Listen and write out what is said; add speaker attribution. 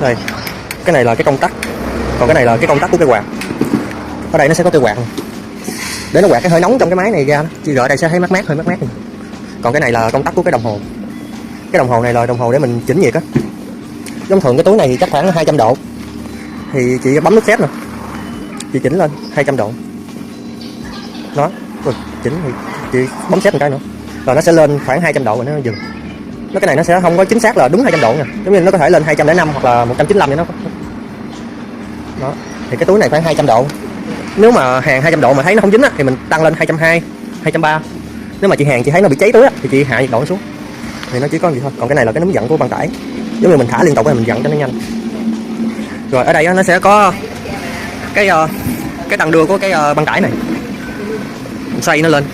Speaker 1: Đây, cái này là cái công tắc, còn cái này là cái công tắc của cái quạt. Ở đây nó sẽ có cái quạt này, để nó quạt cái hơi nóng trong cái máy này ra đó. Chứ ở đây sẽ thấy mát mát, hơi mát mát này. Còn cái này là công tắc của cái đồng hồ. Cái đồng hồ này là đồng hồ để mình chỉnh nhiệt á. Giống thường cái túi này thì chắc khoảng 200 độ, thì chị bấm nút phép nè, chị chỉnh lên 200 độ đó. Rồi chỉnh thì chị bấm set một cái nữa rồi nó sẽ lên khoảng 200 độ rồi nó dừng. Cái này nó sẽ không có chính xác là đúng 200 độ nha, giống như nó có thể lên 205 hoặc là 195 vậy nó đó. Thì cái túi này khoảng 200 độ. Nếu mà hàng 200 độ mà thấy nó không dính á thì mình tăng lên 220, 230. Nếu mà chị hàng chị thấy nó bị cháy túi á thì chị hạ nhiệt độ xuống, thì nó chỉ có gì thôi. Còn cái này là cái núm giận của băng tải, giống như mình thả liên tục mình giận cho nó nhanh. Rồi ở đây á, nó sẽ có cái tăng đưa của cái băng tải này, mình xoay nó lên